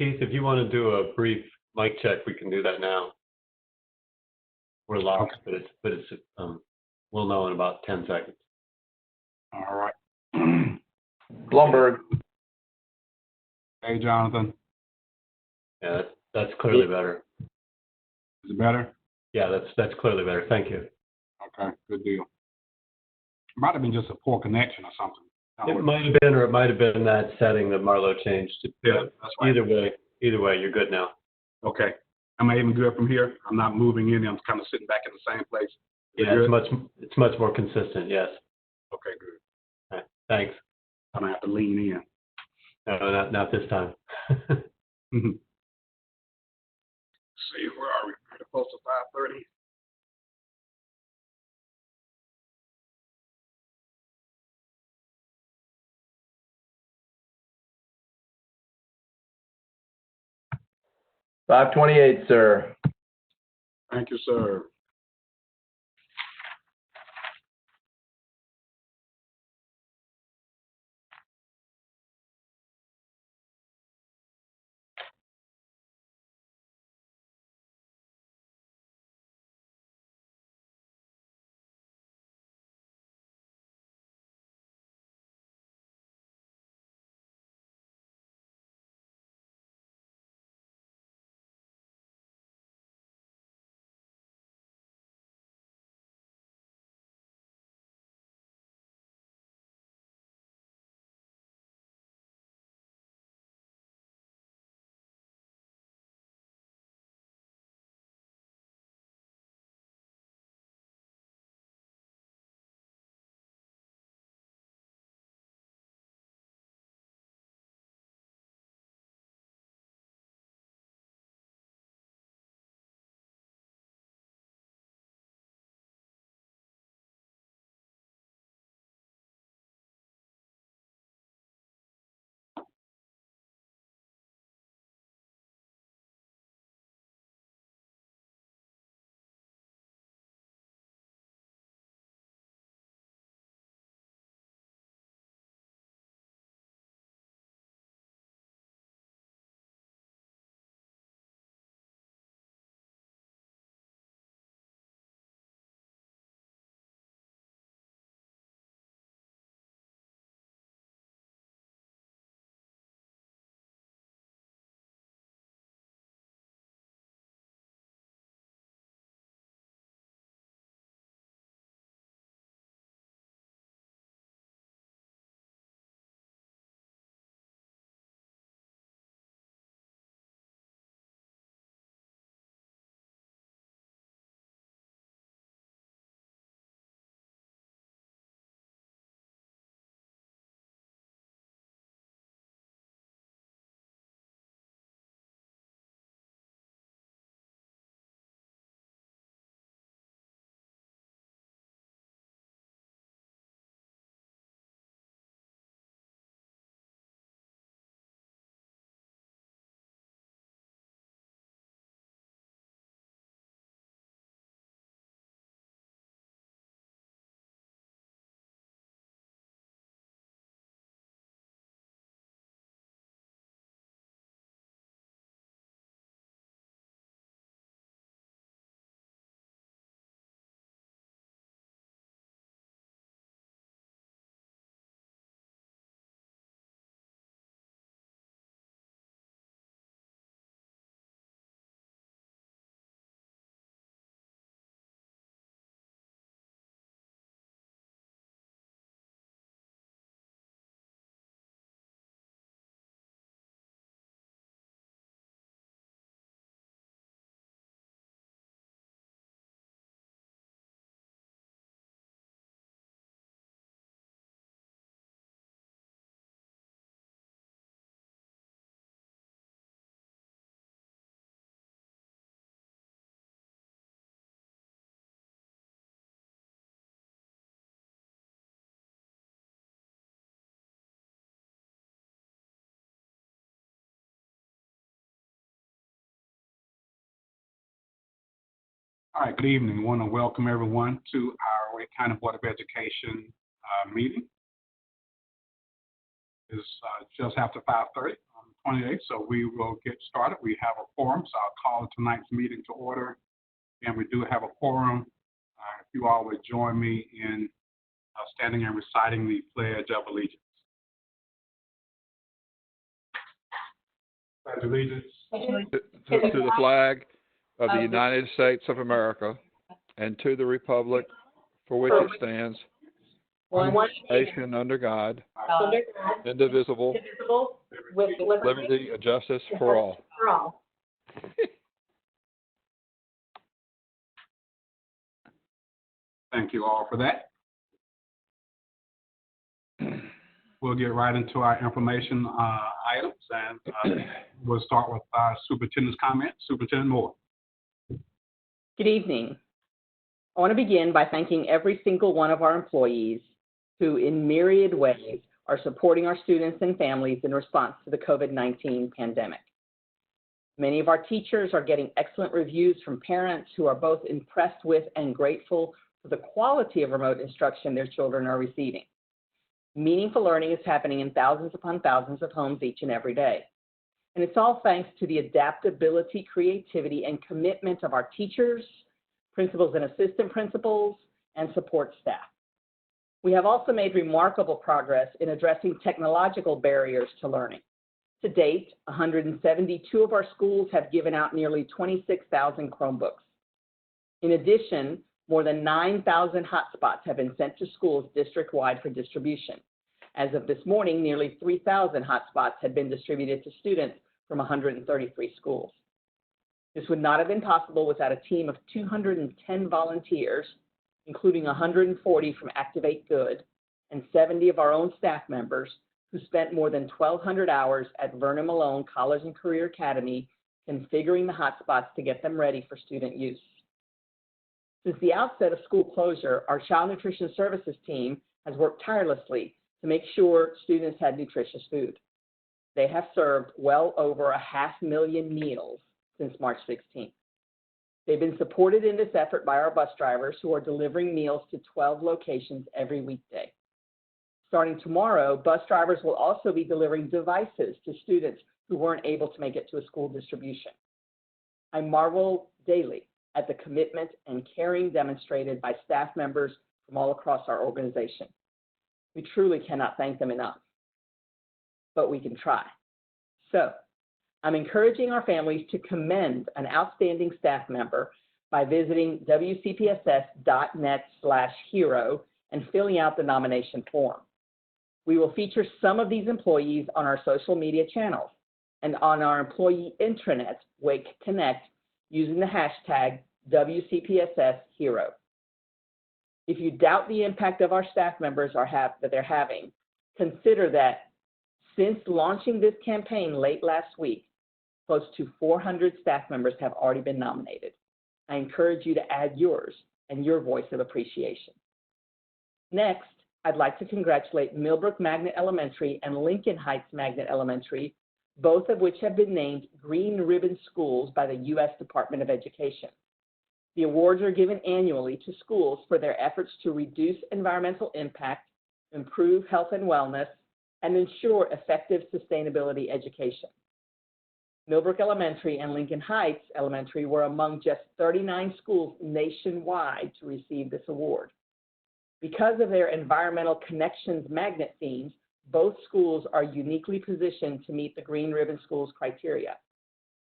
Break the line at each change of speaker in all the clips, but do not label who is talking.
Keith, if you want to do a brief mic check, we can do that now. We're locked, okay. but it's we'll know in about 10 seconds.
All right.
Blumberg.
Hey, Jonathan.
Yeah, that's clearly better.
Is it better?
Yeah, that's clearly better. Thank you.
Okay, good deal. Might have been just a poor connection or something.
It might have been, or it might have been that setting that Marlo changed.
Yeah, that's right.
Either way, you're good now.
Okay. Am I even good from here? I'm not moving any. I'm kind of sitting back in the same place.
Yeah, it's much more consistent. Yes.
Okay, good.
All right, thanks.
I'm gonna have to lean in.
No, not this time.
See, where are we? Pretty close to 5:30.
$5:28, sir.
Thank you, sir. All right, good evening. I want to welcome everyone to our Wake County Board of Education meeting. It's just after 5:30 on 28th, so we will get started. We have a quorum, so I'll call tonight's meeting to order. And we do have a quorum. If you all would join me in standing and reciting the Pledge of Allegiance. Pledge allegiance
to the flag of the United States of America and to the republic for which it stands, one nation under God, indivisible, with liberty and justice for all.
Thank you all for that. We'll get right into our information items, and we'll start with our superintendent's comment. Superintendent Moore.
Good evening. I want to begin by thanking every single one of our employees who, in myriad ways, are supporting our students and families in response to the COVID-19 pandemic. Many of our teachers are getting excellent reviews from parents who are both impressed with and grateful for the quality of remote instruction their children are receiving. Meaningful learning is happening in thousands upon thousands of homes each and every day. And it's all thanks to the adaptability, creativity, and commitment of our teachers, principals and assistant principals, and support staff. We have also made remarkable progress in addressing technological barriers to learning. To date, 172 of our schools have given out nearly 26,000 Chromebooks. In addition, more than 9,000 hotspots have been sent to schools district-wide for distribution. As of this morning, nearly 3,000 hotspots had been distributed to students from 133 schools. This would not have been possible without a team of 210 volunteers, including 140 from Activate Good and 70 of our own staff members who spent more than 1,200 hours at Vernon Malone College and Career Academy configuring the hotspots to get them ready for student use. Since the outset of school closure, our Child Nutrition Services team has worked tirelessly to make sure students had nutritious food. They have served well over 500,000 meals since March 16th. They've been supported in this effort by our bus drivers who are delivering meals to 12 locations every weekday. Starting tomorrow, bus drivers will also be delivering devices to students who weren't able to make it to a school distribution. I marvel daily at the commitment and caring demonstrated by staff members from all across our organization. We truly cannot thank them enough, but we can try. So, I'm encouraging our families to commend an outstanding staff member by visiting wcpss.net/hero and filling out the nomination form. We will feature some of these employees on our social media channels and on our employee intranet, Wake Connect, using the hashtag WCPSSHero. If you doubt the impact of our staff members that they're having, consider that since launching this campaign late last week, close to 400 staff members have already been nominated. I encourage you to add yours and your voice of appreciation. Next, I'd like to congratulate Millbrook Magnet Elementary and Lincoln Heights Magnet Elementary, both of which have been named Green Ribbon Schools by the U.S. Department of Education. The awards are given annually to schools for their efforts to reduce environmental impact, improve health and wellness, and ensure effective sustainability education. Millbrook Elementary and Lincoln Heights Elementary were among just 39 schools nationwide to receive this award. Because of their environmental connections magnet themes, both schools are uniquely positioned to meet the Green Ribbon Schools criteria.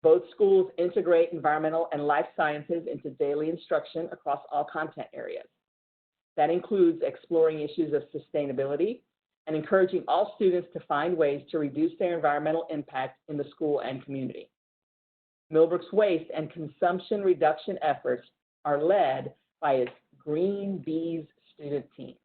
Both schools integrate environmental and life sciences into daily instruction across all content areas. That includes exploring issues of sustainability and encouraging all students to find ways to reduce their environmental impact in the school and community. Millbrook's waste and consumption reduction efforts are led by its Green Bees student team.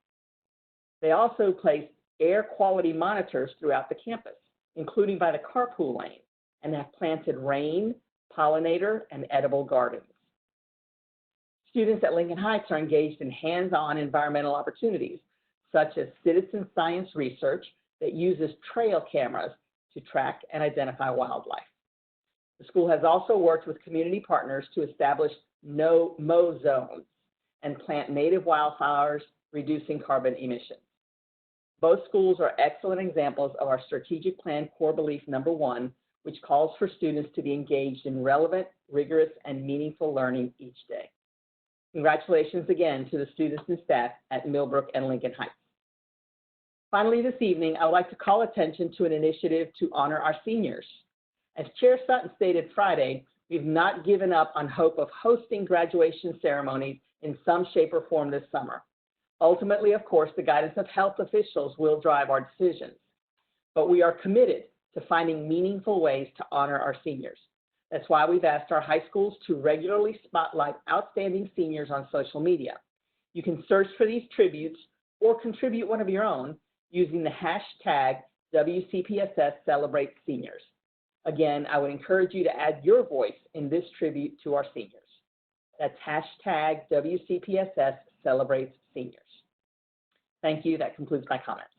They also place air quality monitors throughout the campus, including by the carpool lane, and have planted rain, pollinator, and edible gardens. Students at Lincoln Heights are engaged in hands-on environmental opportunities, such as citizen science research that uses trail cameras to track and identify wildlife. The school has also worked with community partners to establish no-mow zones and plant native wildflowers, reducing carbon emissions. Both schools are excellent examples of our strategic plan core belief number 1, which calls for students to be engaged in relevant, rigorous, and meaningful learning each day. Congratulations again to the students and staff at Millbrook and Lincoln Heights. Finally, this evening, I would like to call attention to an initiative to honor our seniors. As Chair Sutton stated Friday, we've not given up on hope of hosting graduation ceremonies in some shape or form this summer. Ultimately, of course, the guidance of health officials will drive our decisions, but we are committed to finding meaningful ways to honor our seniors. That's why we've asked our high schools to regularly spotlight outstanding seniors on social media. You can search for these tributes or contribute one of your own using the hashtag WCPSS Celebrate Seniors. Again, I would encourage you to add your voice in this tribute to our seniors. That's hashtag WCPSS Celebrates Seniors. Thank you. That concludes my comments.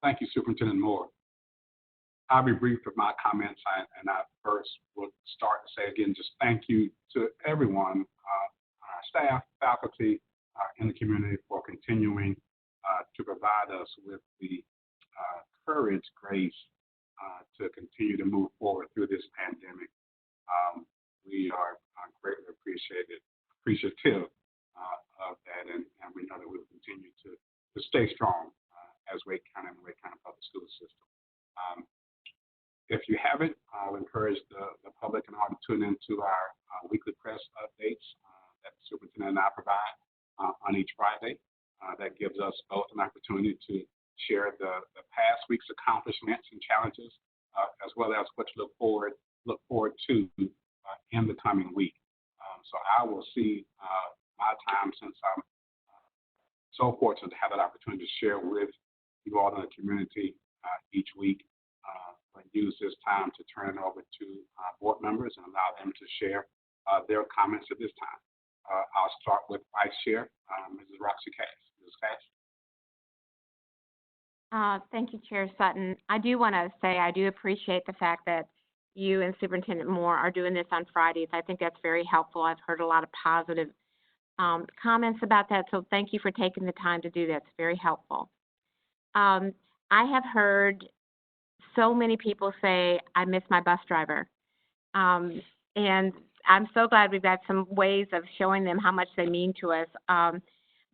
Thank you, Superintendent Moore. I'll be brief with my comments, and I first will start to say again, just thank you to everyone, our staff, faculty in the community for continuing to provide us with the courage, grace to continue to move forward through this pandemic. We are greatly appreciative of that, and we know that we will continue to stay strong as Wake County and Wake County Public School System. If you haven't, I'll encourage the public and all to tune into our weekly press updates that the superintendent and I provide on each Friday. That gives us both an opportunity to share the past week's accomplishments and challenges, as well as what you look forward to in the coming week. So I will see my time, since I'm so fortunate to have that opportunity to share with you all in the community each week. Use this time to turn it over to board members and allow them to share their comments at this time. I'll start with Vice Chair, Mrs. Roxy Cash. Mrs. Cash.
Thank you, Chair Sutton. I do want to say I do appreciate the fact that you and Superintendent Moore are doing this on Fridays. I think that's very helpful. I've heard a lot of positive comments about that, so thank you for taking the time to do that. It's very helpful. I have heard so many people say, I miss my bus driver. And I'm so glad we've got some ways of showing them how much they mean to us.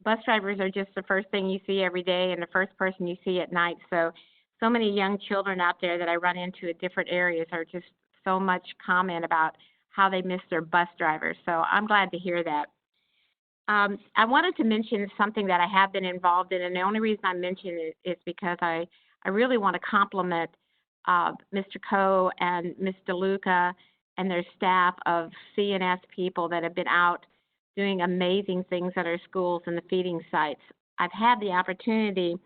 Bus drivers are just the first thing you see every day and the first person you see at night. So many young children out there that I run into at different areas are just so much comment about how they miss their bus drivers. So I'm glad to hear that. I wanted to mention something that I have been involved in, and the only reason I mention it is because I really want to compliment Mr. Coe and Ms. DeLuca and their staff of CNS people that have been out doing amazing things at our schools and the feeding sites. I've had the opportunity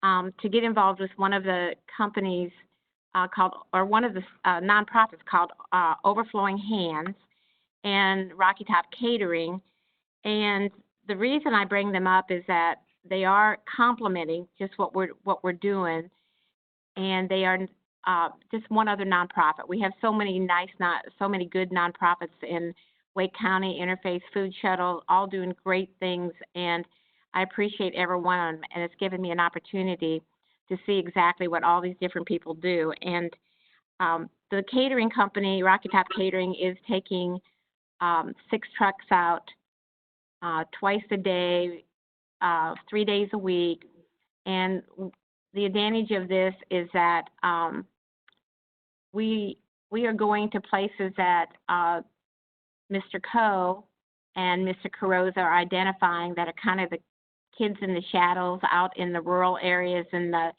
to get involved with one of the companies one of the nonprofits called Overflowing Hands and Rocky Top Catering. And the reason I bring them up is that they are complementing just what we're doing, and they are just one other nonprofit. We have so many good nonprofits in Wake County, Interfaith Food Shuttle, all doing great things, and I appreciate every one of them, and it's given me an opportunity to see exactly what all these different people do. And the catering company, Rocky Top Catering, is taking 6 trucks out twice a day, 3 days a week, and the advantage of this is that we are going to places that Mr. Coe and Mr. Carroza are identifying that are kind of the kids in the shadows out in the rural areas in the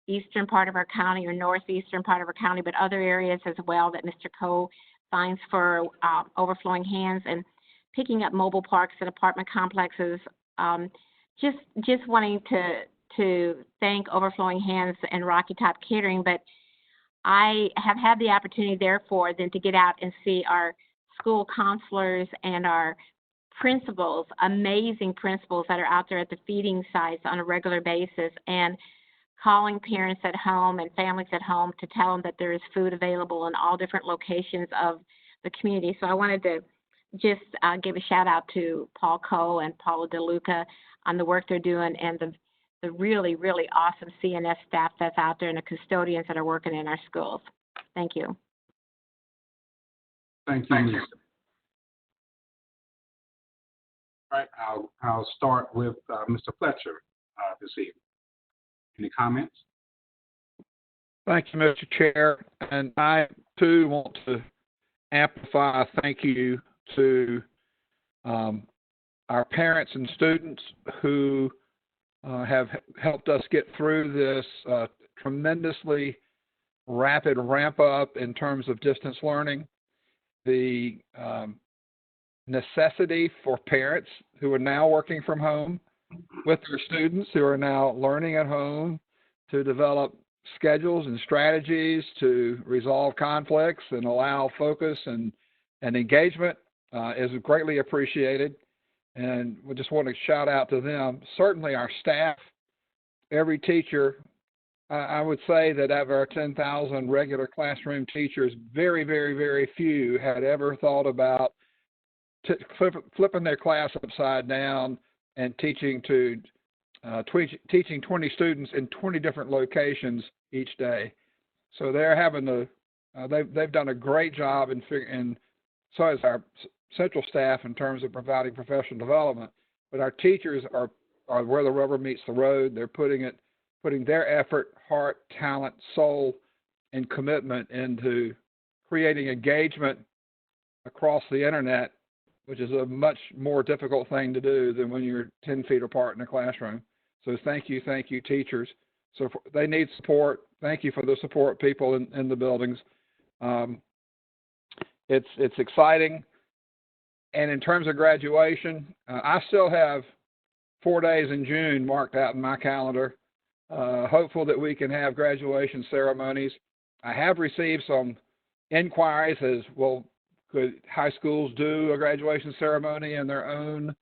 eastern part of our county or northeastern part of our county, but other areas as well that Mr. Coe finds for Overflowing Hands, and picking up mobile parks and apartment complexes. Just wanting to thank Overflowing Hands and Rocky Top Catering, but I have had the opportunity, therefore, then to get out and see our school counselors and our principals, amazing principals that are out there at the feeding sites on a regular basis, and calling parents at home and families at home to tell them that there is food available in all different locations of the community. So I wanted to just give a shout out to Paul Cole and Paula DeLuca on the work they're doing, and the really, really awesome CNS staff that's out there and the custodians that are working in our schools. Thank you.
Thank you. All right, I'll start with Mr. Fletcher this evening. Any comments?
Thank you, Mr. Chair. And I, too, want to amplify a thank you to our parents and students who have helped us get through this tremendously rapid ramp up in terms of distance learning. The necessity for parents who are now working from home with their students who are now learning at home to develop schedules and strategies to resolve conflicts and allow focus and engagement is greatly appreciated. And we just want to shout out to them. Certainly our staff, every teacher, I would say that of our 10,000 regular classroom teachers, very, very, very few had ever thought about flipping their class upside down and teaching 20 students in 20 different locations each day. So they're having they've done a great job and so has our central staff in terms of providing professional development. But our teachers are where the rubber meets the road. They're putting their effort, heart, talent, soul, and commitment into creating engagement across the internet, which is a much more difficult thing to do than when you're 10 feet apart in a classroom. So thank you, teachers. So they need support. Thank you for the support, people in the buildings. It's exciting. And in terms of graduation, I still have 4 days in June marked out in my calendar. Hopeful that we can have graduation ceremonies. I have received some inquiries as, well, could high schools do a graduation ceremony in their own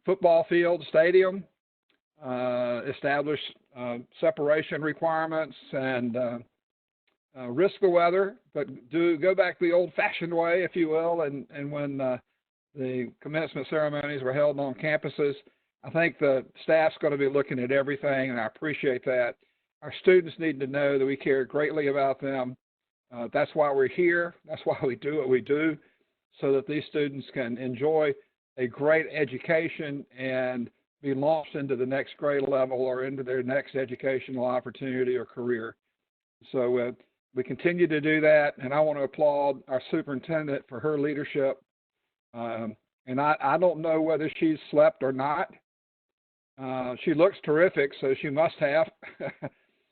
football field, stadium, establish separation requirements and risk the weather, but go back the old-fashioned way, if you will, and when the commencement ceremonies were held on campuses. I think the staff's going to be looking at everything, and I appreciate that. Our students need to know that we care greatly about them. That's why we're here. That's why we do what we do, so that these students can enjoy a great education and be launched into the next grade level or into their next educational opportunity or career. So we continue to do that, and I want to applaud our superintendent for her leadership. And I don't know whether she's slept or not. She looks terrific, so she must have.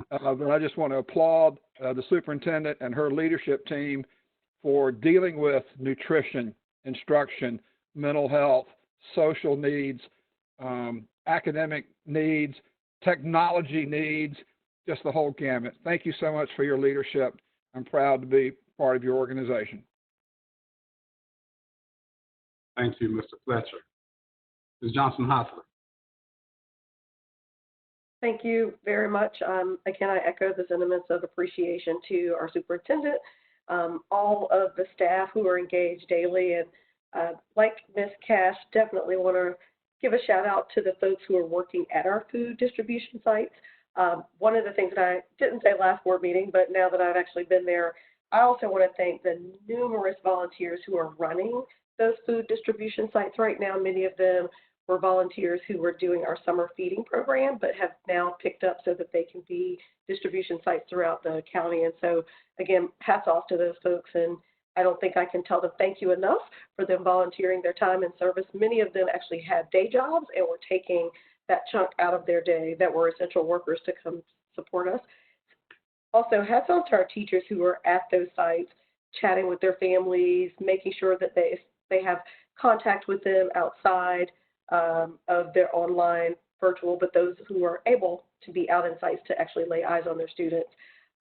But I just want to applaud the superintendent and her leadership team for dealing with nutrition, instruction, mental health, social needs, academic needs, technology needs, just the whole gamut. Thank you so much for your leadership. I'm proud to be part of your organization.
Thank you, Mr. Fletcher. Ms. Johnson-Hostler.
Thank you very much. Again, I echo the sentiments of appreciation to our superintendent, all of the staff who are engaged daily, and like Ms. Cash, definitely want to give a shout out to the folks who are working at our food distribution sites. One of the things that I didn't say last board meeting, but now that I've actually been there, I also want to thank the numerous volunteers who are running those food distribution sites right now. Many of them were volunteers who were doing our summer feeding program, but have now picked up so that they can be distribution sites throughout the county. And so, again, hats off to those folks. And I don't think I can tell them thank you enough for them volunteering their time and service. Many of them actually had day jobs and were taking that chunk out of their day that were essential workers to come support us. Also, hats off to our teachers who are at those sites, chatting with their families, making sure that they have contact with them outside of their online virtual, but those who are able to be out in sites to actually lay eyes on their students.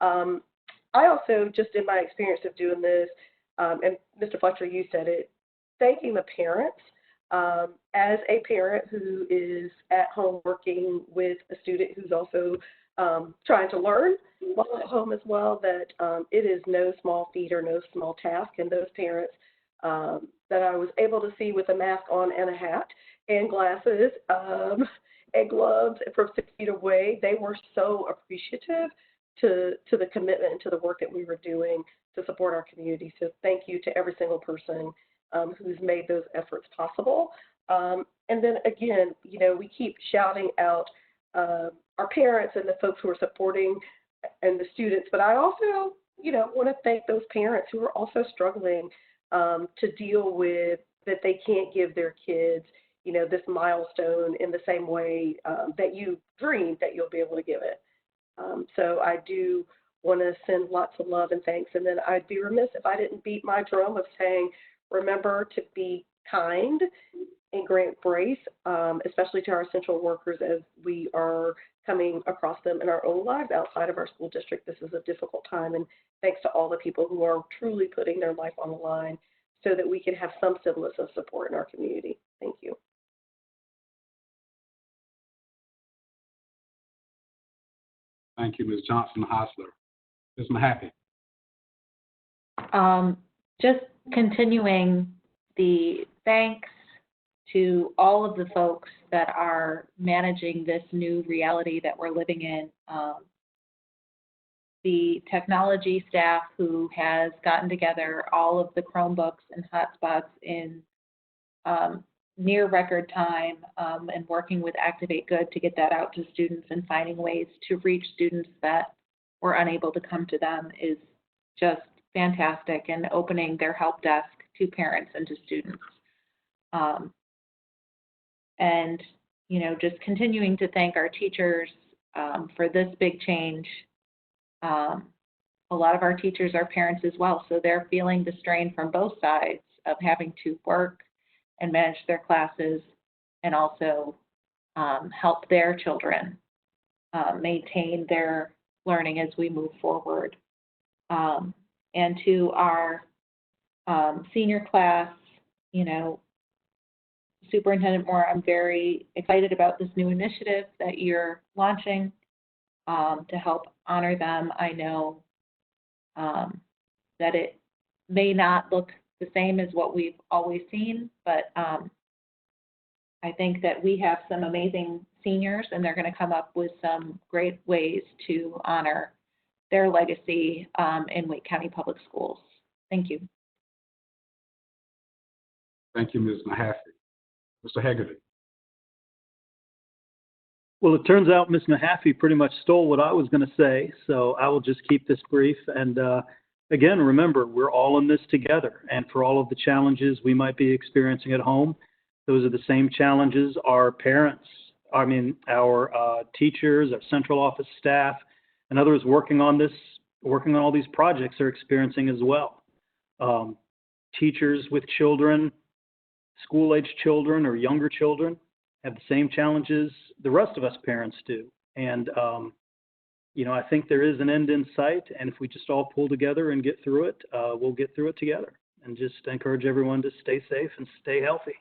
I also, just in my experience of doing this, and Mr. Fletcher, you said it, thanking the parents. As a parent who is at home working with a student who's also trying to learn while at home as well, that it is no small feat or no small task, and those parents, that I was able to see with a mask on and a hat and glasses and gloves from 6 feet away, they were so appreciative to the commitment and to the work that we were doing to support our community. So thank you to every single person who's made those efforts possible. And then again, you know, we keep shouting out our parents and the folks who are supporting and the students, but I also, you know, want to thank those parents who are also struggling to deal with that they can't give their kids, you know, this milestone in the same way that you dreamed that you'll be able to give it. So I do want to send lots of love and thanks, and then I'd be remiss if I didn't beat my drum of saying, remember to be kind and grant grace, especially to our essential workers as we are coming across them in our own lives outside of our school district. This is a difficult time, and thanks to all the people who are truly putting their life on the line so that we can have some semblance of support in our community. Thank you.
Thank you, Ms. Johnson-Hostler. Ms. Mahaffey.
Just continuing the thanks to all of the folks that are managing this new reality that we're living in. The technology staff who has gotten together all of the Chromebooks and hotspots in near record time and working with Activate Good to get that out to students and finding ways to reach students that were unable to come to them is just fantastic, and opening their help desk to parents and to students. And, you know, just continuing to thank our teachers for this big change. A lot of our teachers are parents as well, so they're feeling the strain from both sides of having to work and manage their classes and also help their children maintain their learning as we move forward. And to our senior class, you know, Superintendent Moore, I'm very excited about this new initiative that you're launching to help honor them. I know that it may not look the same as what we've always seen, but I think that we have some amazing seniors, and they're going to come up with some great ways to honor their legacy in Wake County Public Schools. Thank you.
Thank you, Ms. Mahaffey. Mr. Hegarty.
Well, it turns out Ms. Mahaffey pretty much stole what I was going to say, so I will just keep this brief. And again, remember, we're all in this together. And for all of the challenges we might be experiencing at home, those are the same challenges our parents, our teachers, our central office staff, and others working on all these projects are experiencing as well. Teachers with children, school-age children or younger children, have the same challenges the rest of us parents do. And, you know, I think there is an end in sight. And if we just all pull together and get through it, we'll get through it together. And just encourage everyone to stay safe and stay healthy.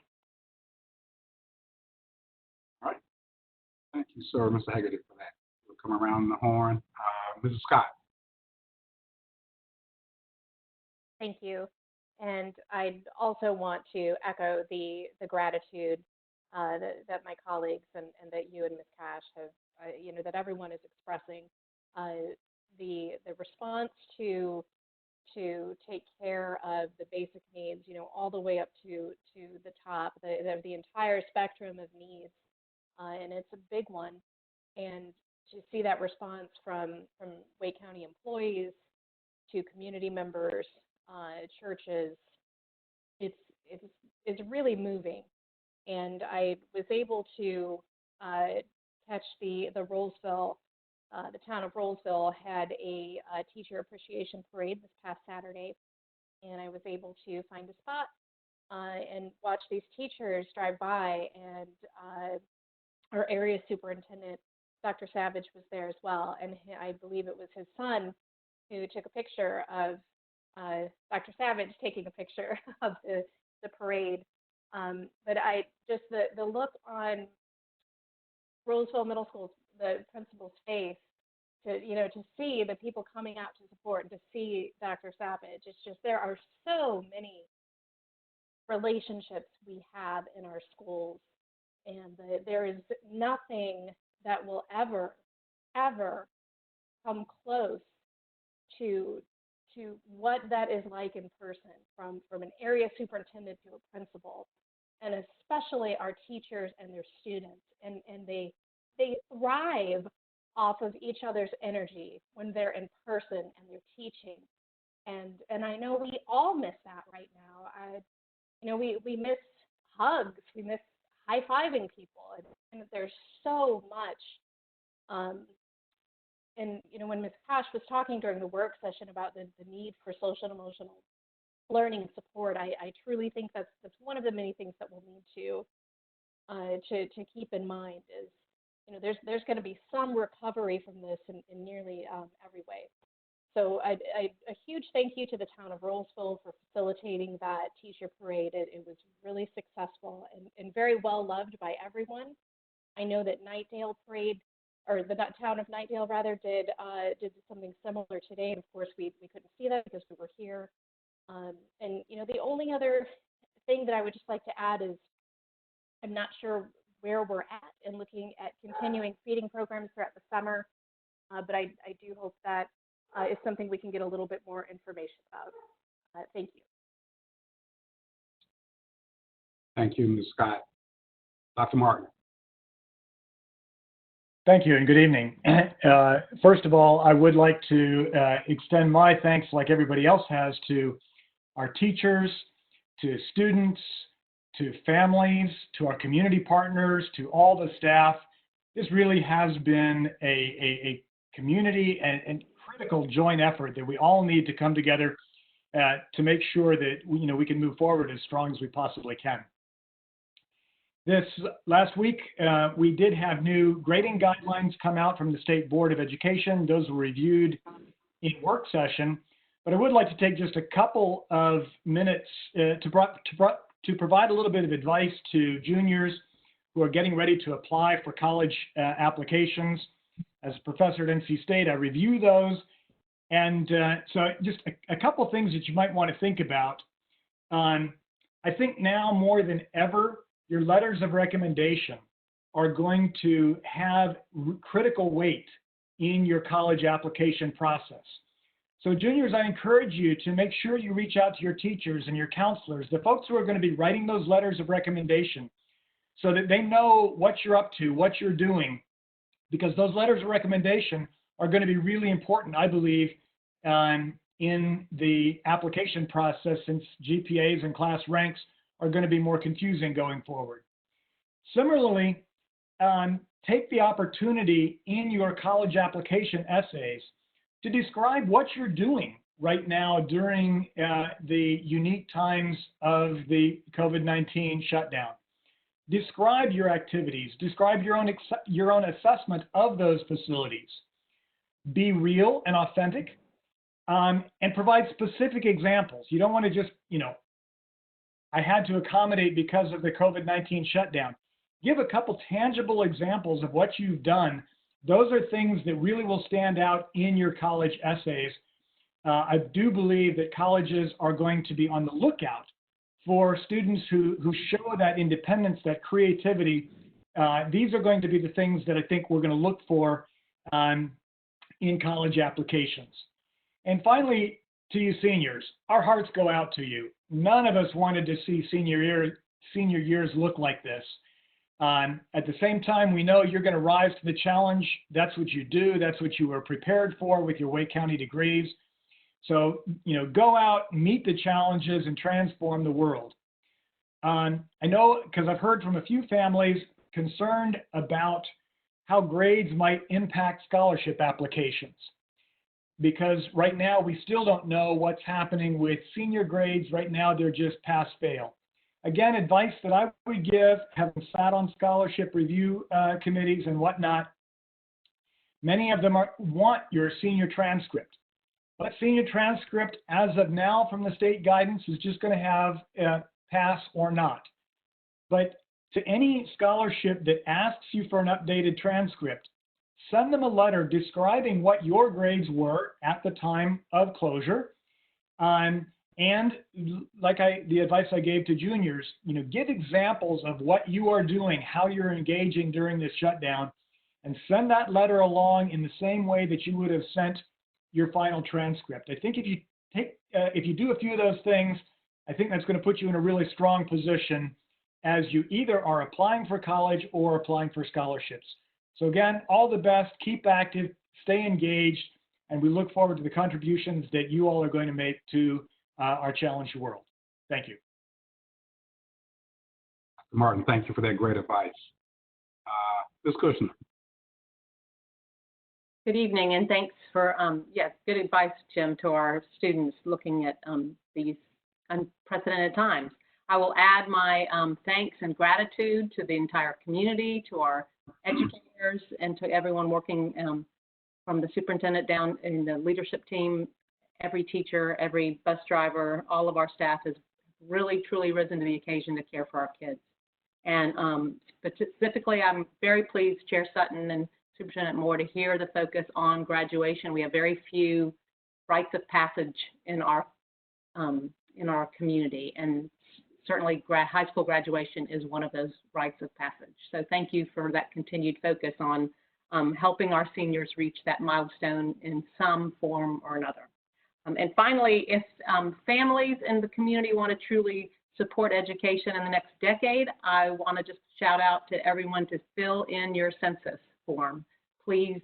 All right. Thank you, sir, Mr. Hegarty, for that. We'll come around the horn. Mrs. Scott.
Thank you. And I also want to echo the gratitude that my colleagues and that you and Ms. Cash have, you know, that everyone is expressing. The response to take care of the basic needs, you know, all the way up to the top, the entire spectrum of needs, and it's a big one. And to see that response from Wake County employees to community members, churches, it's really moving. And I was able to catch the Rollsville, the town of Rollsville had a teacher appreciation parade this past Saturday, and I was able to find a spot and watch these teachers drive by, and our area superintendent, Dr. Savage, was there as well, and I believe it was his son who took a picture of Dr. Savage taking a picture of the parade. But I just, the look on Rollsville Middle School's, the principal's face, to, you know, to see the people coming out to support, to see Dr. Savage, it's just, there are so many relationships we have in our schools. And there is nothing that will ever, ever come close to what that is like in person, from an area superintendent to a principal, and especially our teachers and their students. And they thrive off of each other's energy when they're in person and they're teaching. And I know we all miss that right now. We miss hugs, we miss high-fiving people, and there's so much. When Ms. Cash was talking during the work session about the need for social and emotional learning and support, I truly think that's one of the many things that we'll need to keep in mind is, there's going to be some recovery from this in nearly every way. So a huge thank you to the town of Rolesville for facilitating that teacher parade. It was really successful and very well loved by everyone. I know that Nightdale Parade, or the town of Nightdale rather, did something similar today. And of course, we couldn't see that because we were here. The only other thing that I would just like to add is I'm not sure where we're at in looking at continuing feeding programs throughout the summer, but I do hope that is something we can get a little bit more information about. Thank you.
Thank you, Ms. Scott. Dr. Martin.
Thank you and good evening. First of all, I would like to extend my thanks, like everybody else has, to our teachers, to students, to families, to our community partners, to all the staff. This really has been a community and critical joint effort that we all need to come together to make sure that we can move forward as strong as we possibly can. This last week, we did have new grading guidelines come out from the State Board of Education. Those were reviewed in work session, but I would like to take just a couple of minutes to provide a little bit of advice to juniors who are getting ready to apply for college applications. As a professor at NC State, I review those. And so just a couple things that you might want to think about. I think now more than ever, your letters of recommendation are going to have critical weight in your college application process. So juniors, I encourage you to make sure you reach out to your teachers and your counselors, the folks who are going to be writing those letters of recommendation, so that they know what you're up to, what you're doing, because those letters of recommendation are going to be really important, I believe, in the application process, since GPAs and class ranks are going to be more confusing going forward. Similarly, take the opportunity in your college application essays to describe what you're doing right now during the unique times of the COVID-19 shutdown. Describe your activities, describe your own assessment of those facilities. Be real and authentic, and provide specific examples. You don't want to just, I had to accommodate because of the COVID-19 shutdown. Give a couple tangible examples of what you've done. Those are things that really will stand out in your college essays. I do believe that colleges are going to be on the lookout for students who show that independence, that creativity. These are going to be the things that I think we're going to look for in college applications. And finally, to you seniors, our hearts go out to you. None of us wanted to see senior years look like this. At the same time, we know you're going to rise to the challenge. That's what you do. That's what you were prepared for with your Wake County degrees. So, go out, meet the challenges, and transform the world. I know, because I've heard from a few families concerned about how grades might impact scholarship applications. Because right now, we still don't know what's happening with senior grades. Right now, they're just pass-fail. Again, advice that I would give, having sat on scholarship review committees and whatnot, many of them want your senior transcript. But senior transcript, as of now from the state guidance, is just going to have pass or not. But to any scholarship that asks you for an updated transcript, send them a letter describing what your grades were at the time of closure, and And the advice I gave to juniors, give examples of what you are doing, how you're engaging during this shutdown, and send that letter along in the same way that you would have sent your final transcript. I think if you do a few of those things, I think that's going to put you in a really strong position as you either are applying for college or applying for scholarships. So again, all the best, keep active, stay engaged, and we look forward to the contributions that you all are going to make to our challenged world. Thank you.
Martin, thank you for that great advice. Ms. Kushner.
Good evening, and thanks for, yes, good advice, Jim, to our students looking at these unprecedented times. I will add my thanks and gratitude to the entire community, to our educators, and to everyone working from the superintendent down in the leadership team, every teacher, every bus driver, all of our staff has really, truly risen to the occasion to care for our kids. And specifically, I'm very pleased, Chair Sutton and Superintendent Moore, to hear the focus on graduation. We have very few rites of passage in our community, and certainly high school graduation is one of those rites of passage. So thank you for that continued focus on helping our seniors reach that milestone in some form or another. And finally, if families in the community want to truly support education in the next decade, I want to just shout out to everyone to fill in your census form. Please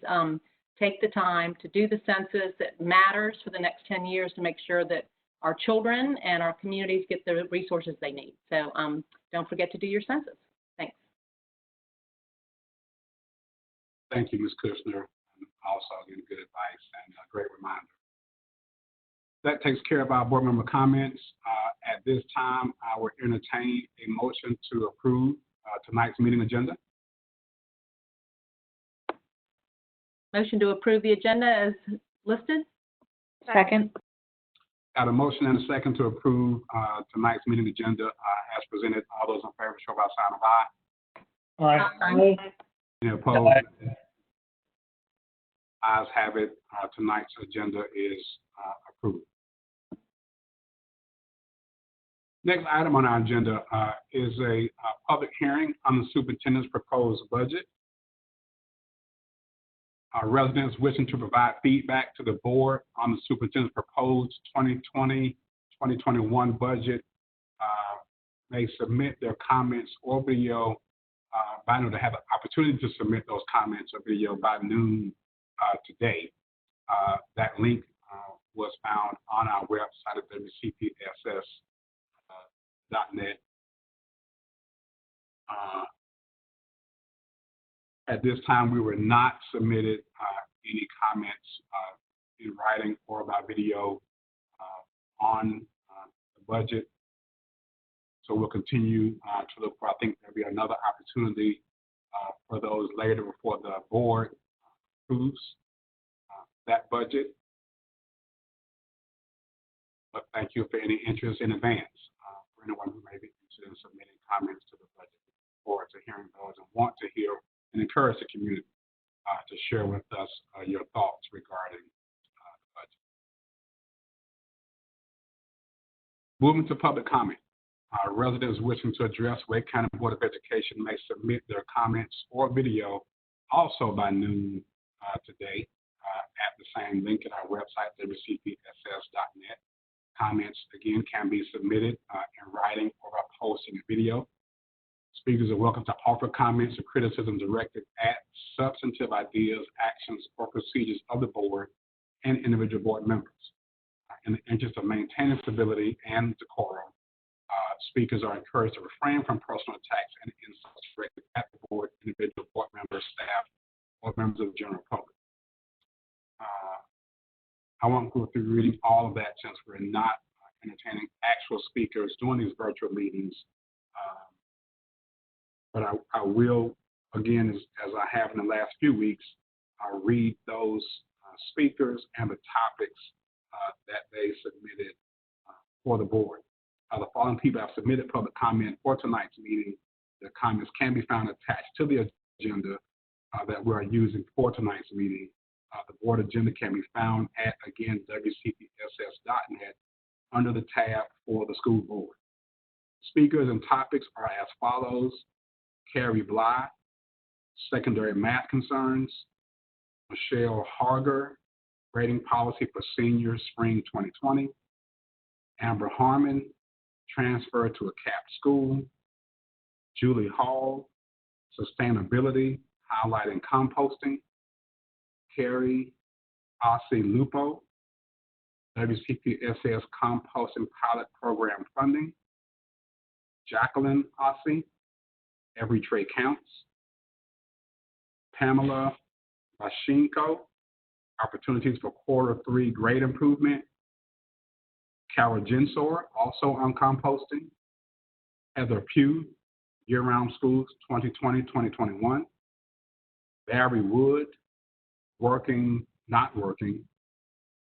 take the time to do the census. It matters for the next 10 years to make sure that our children and our communities get the resources they need. So don't forget to do your census. Thanks.
Thank you, Ms. Kushner. Also, again, good advice and a great reminder. That takes care of our board member comments. At this time, I will entertain a motion to approve tonight's meeting agenda.
Motion to approve the agenda as listed.
Second.
Got a motion and a second to approve tonight's meeting agenda as presented. All those in favor show by sign of aye.
Aye.
Any opposed? Ayes have it. Tonight's agenda is approved. Next item on our agenda is a public hearing on the superintendent's proposed budget. Residents wishing to provide feedback to the board on the superintendent's proposed 2020-2021 budget may submit their comments or video by noon. They have an opportunity to submit those comments or video by noon today. That link was found on our website at wcpss.net. At this time, we were not submitted any comments in writing or by video on the budget. So we'll continue to look for, I think there'll be another opportunity for those later before the board approves that budget. But thank you for any interest in advance for anyone who may be interested in submitting comments to the budget. Look forward to hearing those and want to hear and encourage the community to share with us your thoughts regarding the budget. Moving to public comment. Residents wishing to address Wake County Board of Education may submit their comments or video also by noon today at the same link at our website, wcpss.net. Comments, again, can be submitted in writing or by posting a video. Speakers are welcome to offer comments or criticism directed at substantive ideas, actions, or procedures of the board and individual board members. In the interest of maintaining stability and decorum, speakers are encouraged to refrain from personal attacks and insults directed at the board, individual board members, staff, or members of the general public. I won't go through reading all of that since we're not entertaining actual speakers during these virtual meetings. But I will, again, as I have in the last few weeks, read those speakers and the topics that they submitted for the board. The following people have submitted public comment for tonight's meeting. The comments can be found attached to the agenda that we're using for tonight's meeting. The board agenda can be found at, again, wcpss.net under the tab for the school board. Speakers and topics are as follows: Carrie Bly, secondary math concerns; Michelle Harger, grading policy for seniors spring 2020; Amber Harmon, transfer to a capped school; Julie Hall, sustainability, highlighting composting; Carrie Ossie Lupo, WCPSS composting pilot program funding; Jacqueline Ossie, every tray counts; Pamela Bashinko, opportunities for Q3 grade improvement; Carol Jensor, also on composting; Heather Pugh, year-round schools 2020-2021; Barry Wood, working, not working;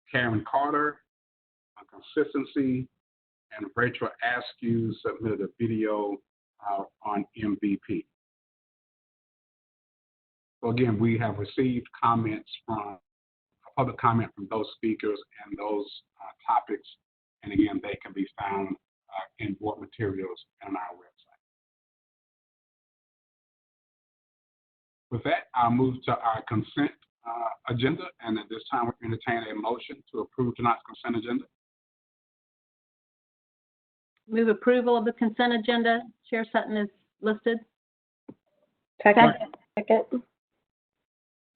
Karen Carter, on consistency; and Rachel Askew submitted a video on MVP. So again, we have received public comment from those speakers and those topics, and again, they can be found in board materials and on our website. With that, I'll move to our consent agenda, and at this time, we entertain a motion to approve tonight's consent agenda.
Move approval of the consent agenda. Chair Sutton is listed.
Second.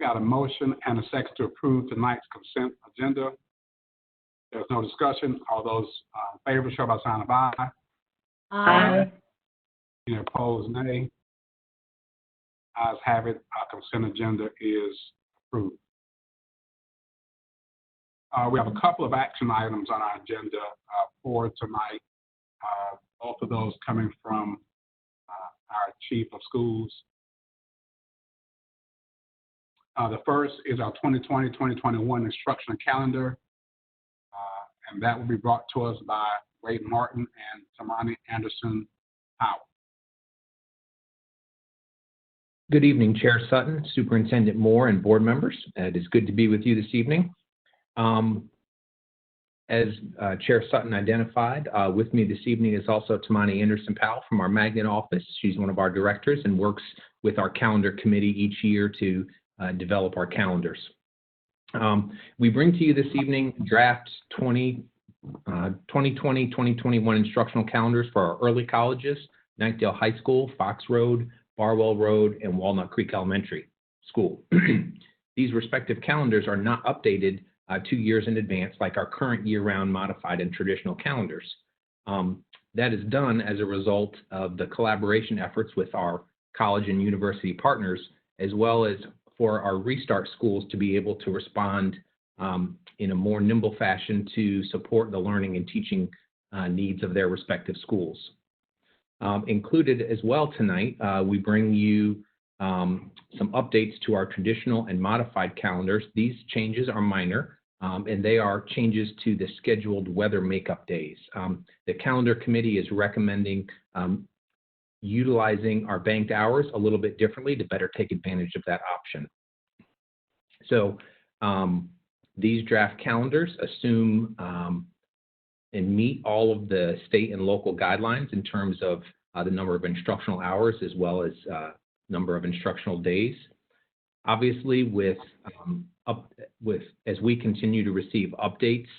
Got a motion and a second to approve tonight's consent agenda. There's no discussion. All those in favor, show by sign of aye.
Aye.
Any opposed, nay. Ayes have it. Our consent agenda is approved. We have a couple of action items on our agenda for tonight. Both of those coming from our chief of schools. The first is our 2020-2021 instructional calendar, and that will be brought to us by Wade Martin and Tamani Anderson Powell.
Good evening, Chair Sutton, Superintendent Moore, and board members. It is good to be with you this evening. As Chair Sutton identified, with me this evening is also Tamani Anderson Powell from our Magnet office. She's one of our directors and works with our calendar committee each year to develop our calendars. We bring to you this evening draft 2020-2021 instructional calendars for our early colleges, Knightdale High School, Fox Road, Barwell Road, and Walnut Creek Elementary School. These respective calendars are not updated 2 years in advance like our current year-round modified and traditional calendars. That is done as a result of the collaboration efforts with our college and university partners, as well as for our restart schools to be able to respond in a more nimble fashion to support the learning and teaching needs of their respective schools. Included as well tonight, we bring you some updates to our traditional and modified calendars. These changes are minor, and they are changes to the scheduled weather makeup days. The calendar committee is recommending utilizing our banked hours a little bit differently to better take advantage of that option. So these draft calendars assume and meet all of the state and local guidelines in terms of the number of instructional hours as well as number of instructional days. Obviously, as we continue to receive updates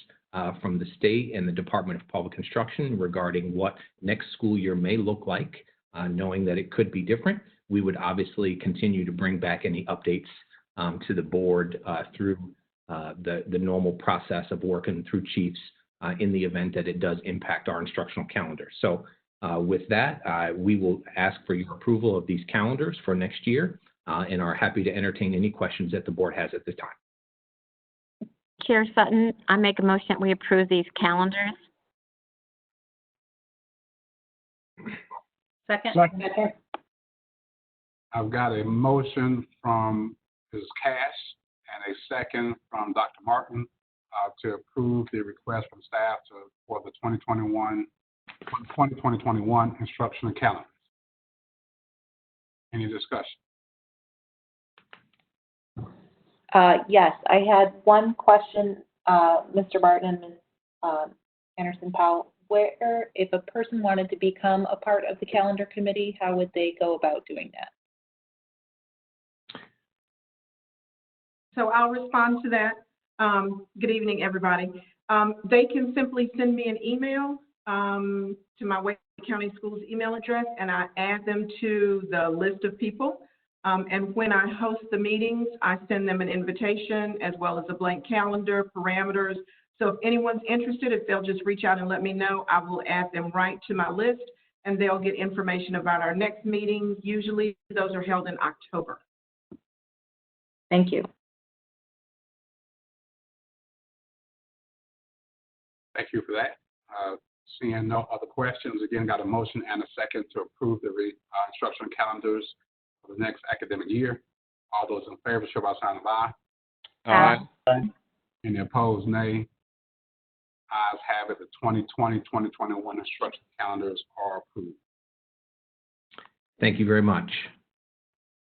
from the state and the Department of Public Instruction regarding what next school year may look like, knowing that it could be different, we would obviously continue to bring back any updates to the board through the normal process of working through chiefs in the event that it does impact our instructional calendar. So with that, we will ask for your approval of these calendars for next year and are happy to entertain any questions that the board has at this time.
Chair Sutton, I make a motion that we approve these calendars.
Second.
I've got a motion from Ms. Cash and a second from Dr. Martin to approve the request from staff for the 2020-2021 instructional calendars. Any discussion?
Yes, I had one question, Mr. Martin and Ms. Anderson Powell, where, if a person wanted to become a part of the calendar committee, how would they go about doing that?
So I'll respond to that. Good evening, everybody. They can simply send me an email to my Wake County Schools email address, and I add them to the list of people. And when I host the meetings, I send them an invitation as well as a blank calendar, parameters. So if anyone's interested, if they'll just reach out and let me know, I will add them right to my list, and they'll get information about our next meeting. Usually those are held in October.
Thank you.
Thank you for that. Seeing no other questions, again, got a motion and a second to approve the instructional calendars for the next academic year. All those in favor, show by sign of aye.
Aye.
Any opposed, nay. Ayes have it. The 2020-2021 instructional calendars are approved.
Thank you very much.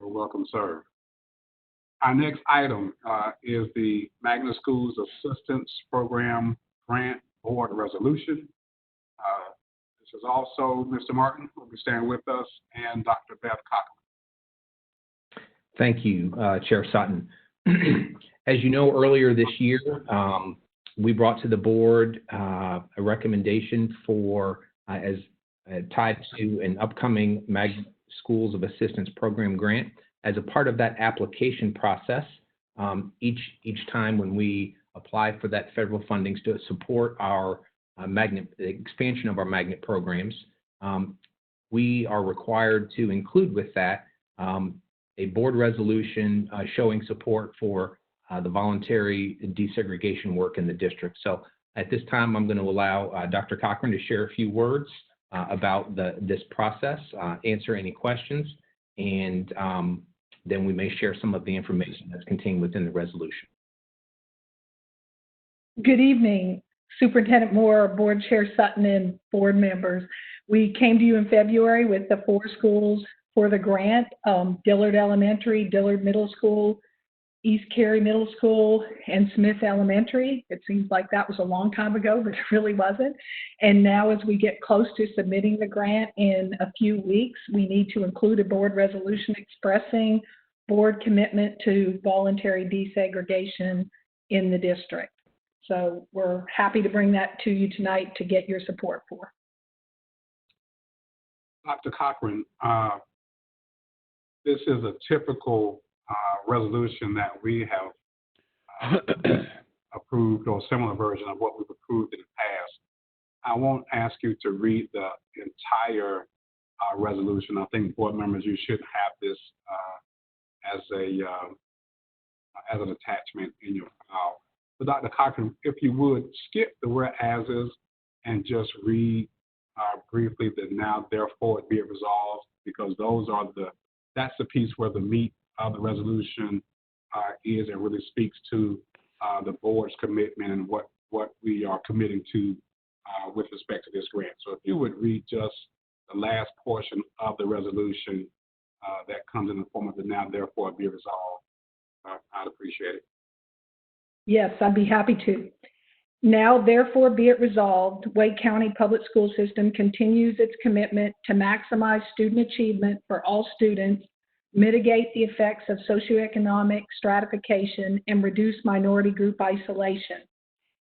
You're welcome, sir. Our next item is the Magnet Schools Assistance Program Grant Board Resolution. This is also Mr. Martin, who will be staying with us, and Dr. Beth Cochran.
Thank you, Chair Sutton. As you know, earlier this year, we brought to the board a recommendation for, as tied to an upcoming Magnet Schools of Assistance Program grant. As a part of that application process, each time when we apply for that federal funding to support our the expansion of our magnet programs, we are required to include with that a board resolution showing support for the voluntary desegregation work in the district. So at this time, I'm going to allow Dr. Cochran to share a few words about this process, answer any questions, and then we may share some of the information that's contained within the resolution.
Good evening, Superintendent Moore, Board Chair Sutton, and board members. We came to you in February with the 4 schools for the grant, Dillard Elementary, Dillard Middle School, East Cary Middle School, and Smith Elementary. It seems like that was a long time ago, but it really wasn't. And now as we get close to submitting the grant in a few weeks, we need to include a board resolution expressing board commitment to voluntary desegregation in the district. So we're happy to bring that to you tonight to get your support for.
Dr. Cochran, this is a typical resolution that we have approved, or a similar version of what we've approved in the past. I won't ask you to read the entire resolution. I think board members, you should have this as an attachment in your file. But Dr. Cochran, if you would skip the whereases and just read briefly the now therefore be it resolved, because those are that's the piece where the meat of the resolution is and really speaks to the board's commitment and what we are committing to with respect to this grant. So if you would read just the last portion of the resolution that comes in the form of the now therefore be resolved, I'd appreciate it.
Yes, I'd be happy to. Now, therefore, be it resolved, Wake County Public School System continues its commitment to maximize student achievement for all students, mitigate the effects of socioeconomic stratification, and reduce minority group isolation.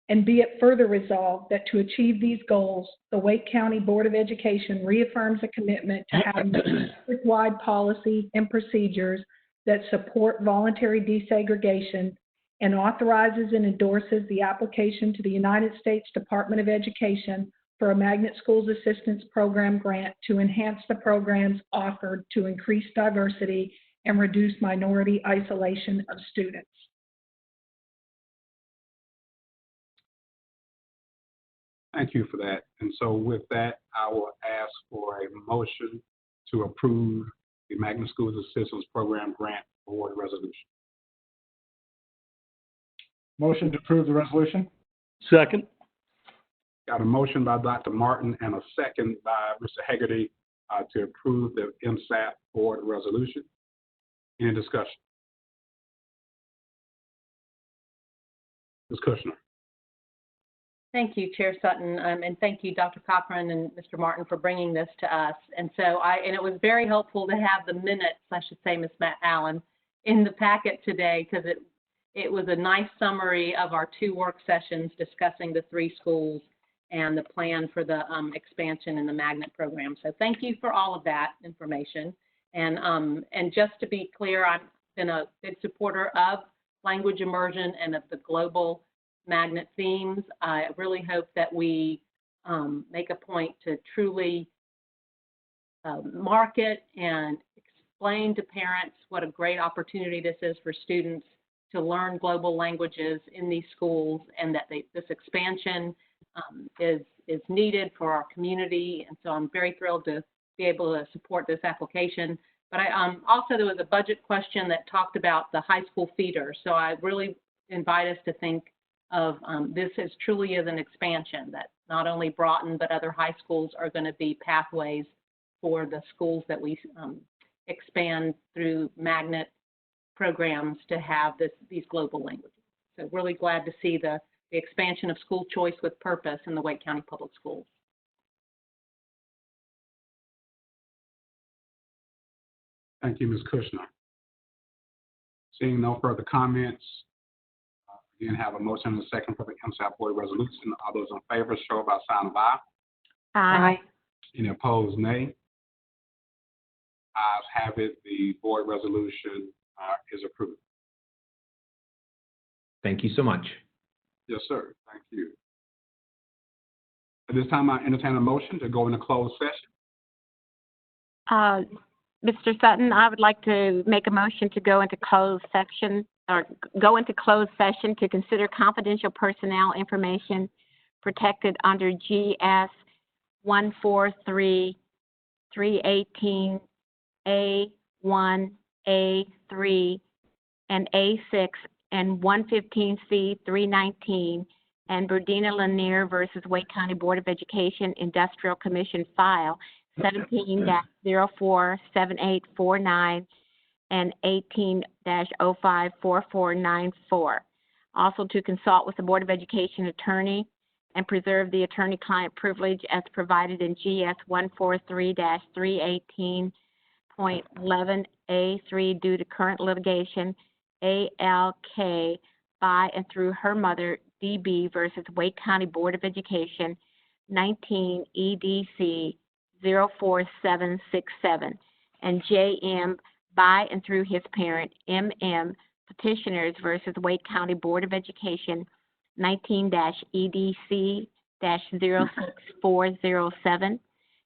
And be it further resolved that to achieve these goals, the Wake County Board of Education reaffirms a commitment to have district-wide policies and procedures that support voluntary desegregation, and authorizes and endorses the application to the United States Department of Education for a Magnet Schools Assistance Program grant to enhance the programs offered to increase diversity and reduce minority isolation of students.
Thank you for that. And so with that, I will ask for a motion to approve the Magnet Schools Assistance Program grant board resolution.
Motion to approve the resolution.
Second.
Got a motion by Dr. Martin and a second by Mr. Hegarty to approve the MSAP board resolution. Any discussion? Ms. Kushner.
Thank you, Chair Sutton, and thank you, Dr. Cochran and Mr. Martin, for bringing this to us. And so and it was very helpful to have the minutes, I should say, Ms. Allen, in the packet today, because it was a nice summary of our 2 work sessions discussing the 3 schools and the plan for the expansion in the magnet program. So thank you for all of that information. And just to be clear, I've been a big supporter of language immersion and of the global magnet themes. I really hope that we make a point to truly market and explain to parents what a great opportunity this is for students to learn global languages in these schools, and that this expansion is needed for our community. And so I'm very thrilled to be able to support this application. But also there was a budget question that talked about the high school feeder. So I really invite us to think of this as truly as an expansion, that not only Broughton but other high schools are going to be pathways for the schools that we expand through magnet programs to have these global languages. So really glad to see the expansion of school choice with purpose in the Wake County Public Schools.
Thank you, Ms. Kushner. Seeing no further comments, again, have a motion and a second for the MSAP Board resolution. All those in favor show by sign of aye.
Aye.
Any opposed, nay. Ayes have it. The board resolution is approved.
Thank you so much.
Yes, sir. Thank you. At this time, I entertain a motion to go into closed session.
Mr. Sutton, I would like to make a motion to go into closed session to consider confidential personnel information protected under GS 143-318 A1, A3, and A6, and 115C-319, and Berdina Lanier versus Wake County Board of Education Industrial Commission File 17-047849 and 18-054494. Also to consult with the Board of Education attorney and preserve the attorney-client privilege as provided in GS 143-318.11A3 due to current litigation, ALK by and through her mother, DB versus Wake County Board of Education, 19 EDC 04767, and JM by and through his parent, MM, petitioners versus Wake County Board of Education, 19-EDC-06407,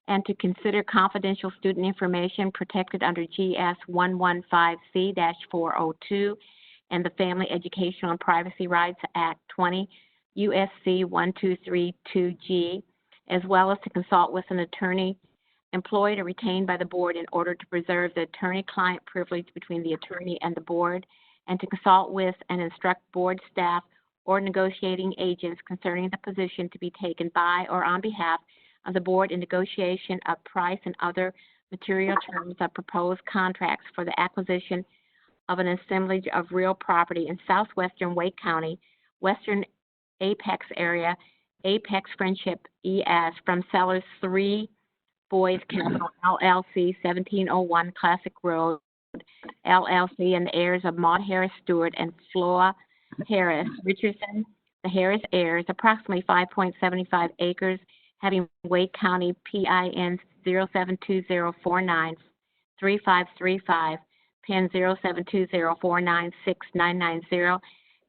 and to consider confidential student information protected under GS 115C-402 and the Family Educational and Privacy Rights Act 20, USC 1232G, as well as to consult with an attorney employed or retained by the board in order to preserve the attorney-client privilege between the attorney and the board, and to consult with and instruct board staff or negotiating agents concerning the position to be taken by or on behalf of the board in negotiation of price and other material terms of proposed contracts for the acquisition of an assemblage of real property in southwestern Wake County, western Apex area, Apex Friendship ES, from sellers 3 Boys Capital LLC, 1701 Classic Road, LLC, and the heirs of Maud Harris Stewart and Flora Harris Richardson, the Harris heirs, approximately 5.75 acres, having Wake County PIN 072049 3535, PIN 0720496990,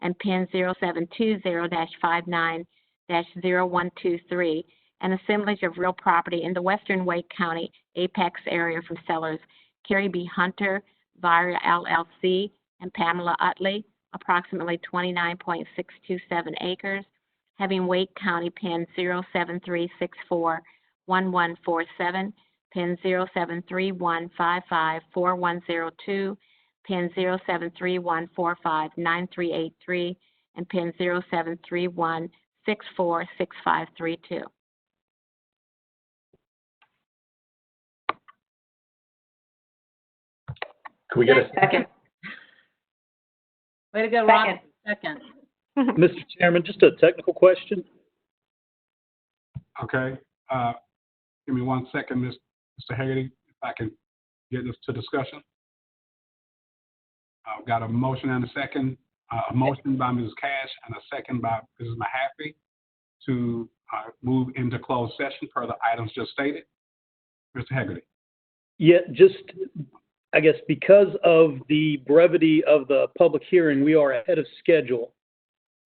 and PIN 0720-59-0123, an assemblage of real property in the western Wake County Apex area from sellers Carrie B. Hunter, Vira LLC, and Pamela Utley, approximately 29.627 acres, having Wake County PIN 073641147, PIN 0731554102, PIN 0731459383, and PIN 0731646532.
Can we get a
Second. Way to go, Rob. Second.
Mr. Chairman, just a technical question.
Okay, give me 1 second, Mr. Hagerty, if I can get this to discussion. I've got a motion and a second, a motion by Mrs. Cash and a second by Mrs. Mahaffey to move into closed session per the items just stated. Mr. Hagerty.
Yeah, just, I guess, because of the brevity of the public hearing, we are ahead of schedule.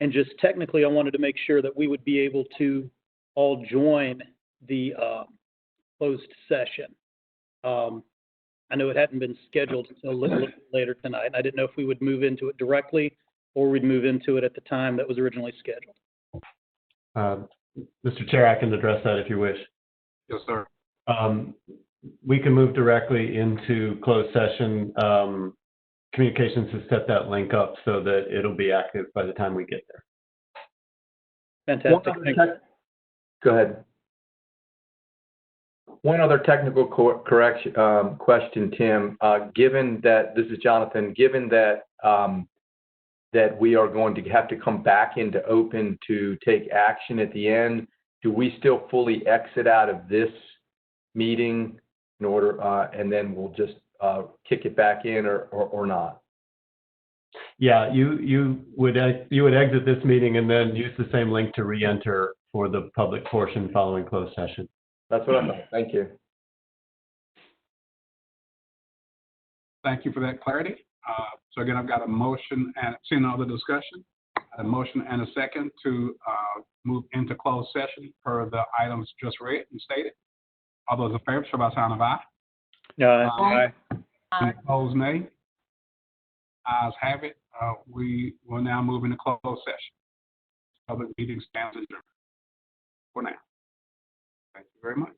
And just technically, I wanted to make sure that we would be able to all join the closed session. I know it hadn't been scheduled until a little later tonight. I didn't know if we would move into it directly or we'd move into it at the time that was originally scheduled.
Mr. Chair, I can address that if you wish.
Yes, sir.
We can move directly into closed session. Communications has set that link up so that it'll be active by the time we get there.
Fantastic. Thank you.
Go ahead. One other technical correction question, Tim. Given that, this is Jonathan, given that that we are going to have to come back into open to take action at the end, do we still fully exit out of this meeting in order, and then we'll just kick it back in or not?
Yeah, you would exit this meeting and then use the same link to re-enter for the public portion following closed session.
That's what I thought. Thank you.
Thank you for that clarity. So again, I've got a motion and seeing no other discussion, a motion and a second to move into closed session per the items just read and stated. All those in favor, show by sign of aye.
Aye.
Any opposed, nay. Ayes have it. We will now move into closed session. Public meeting stands adjourned for now. Thank you very much.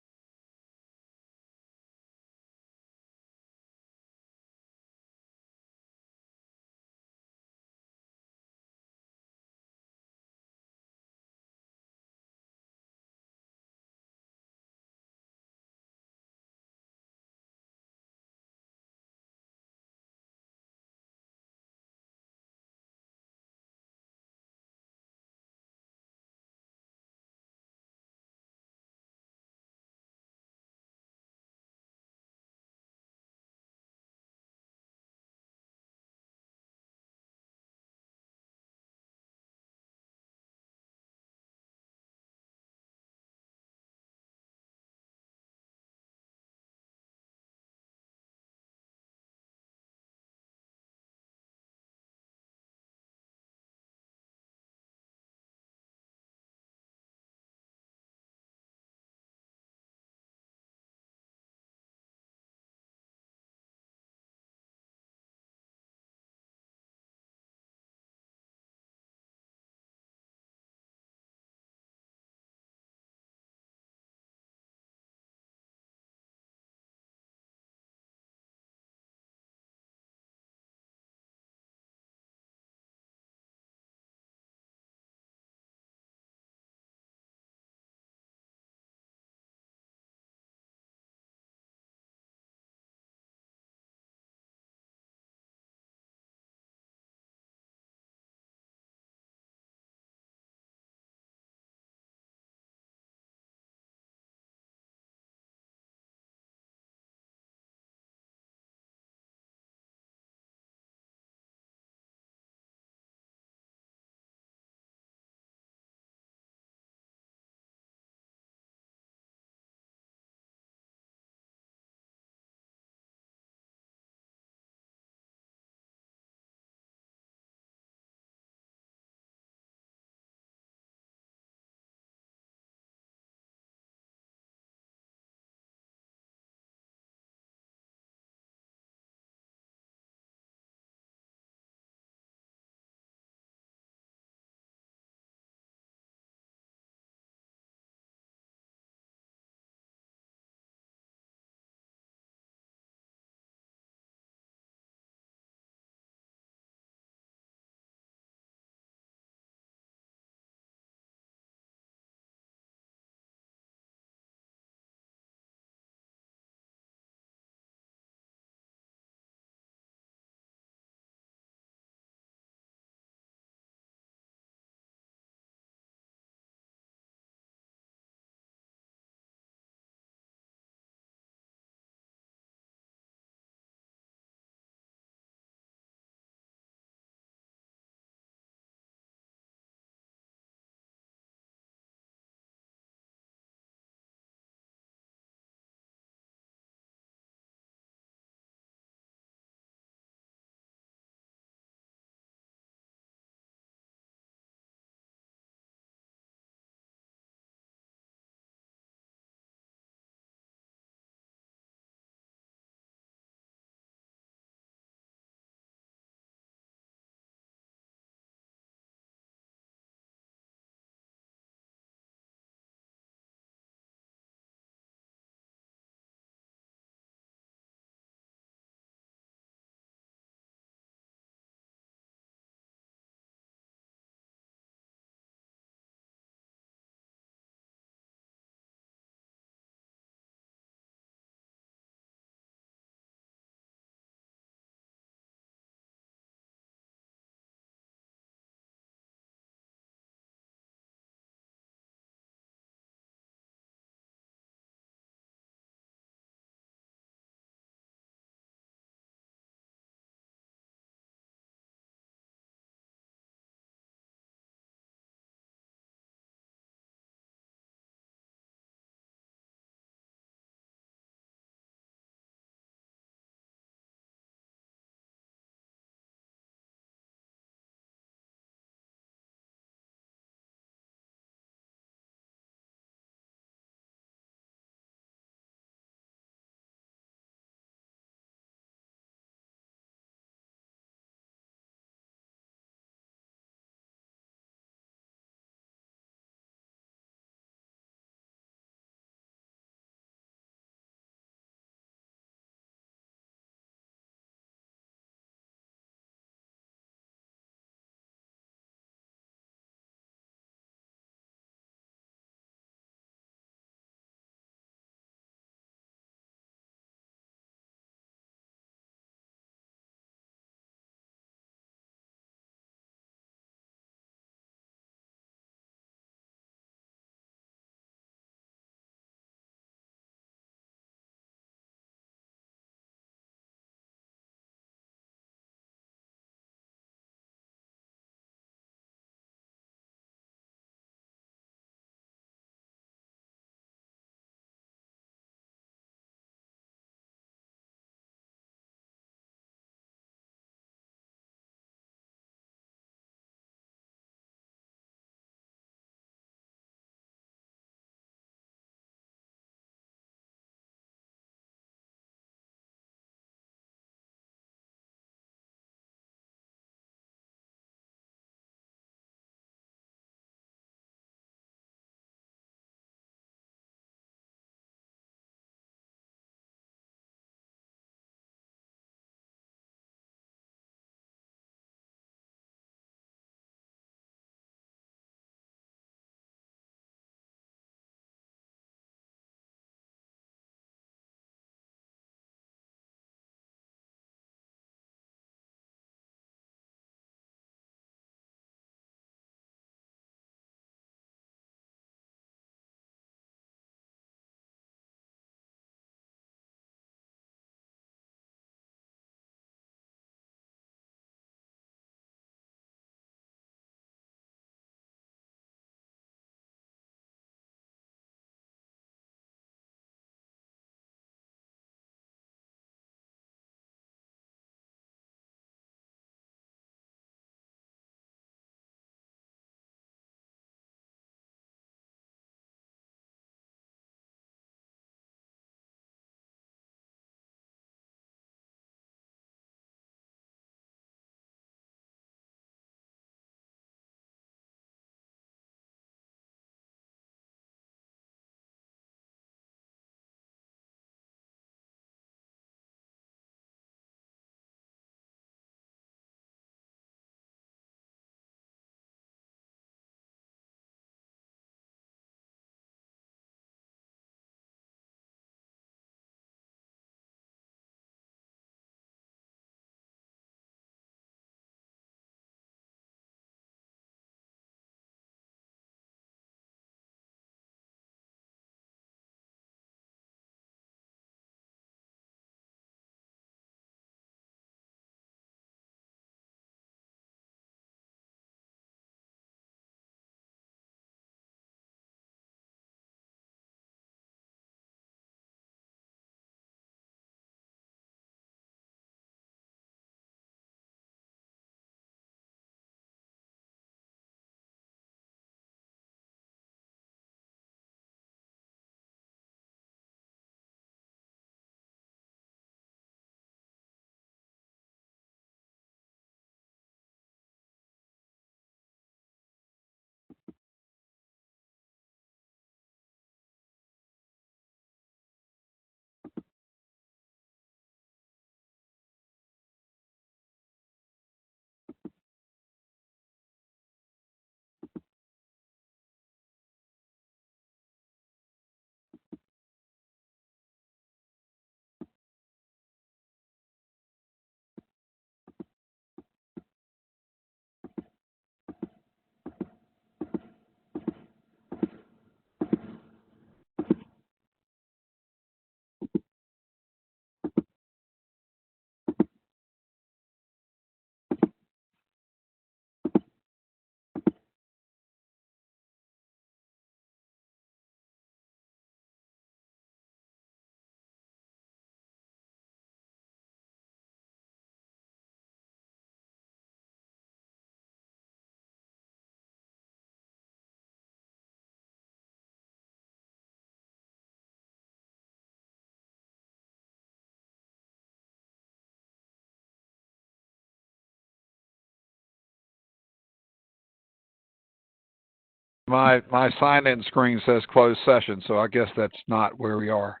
My sign-in screen says closed session, so I guess that's not where we are.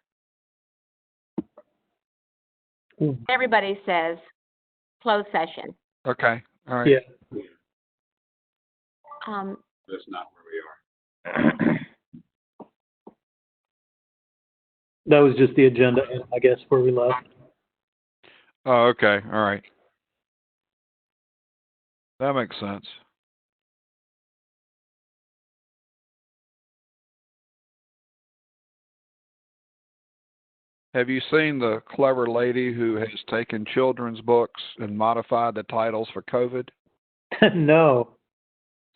Everybody says closed session.
Okay, all right.
Yeah.
That's not where we are.
That was just the agenda, I guess, where we left.
Oh, okay, all right. That makes sense. Have you seen the clever lady who has taken children's books and modified the titles for COVID?
No.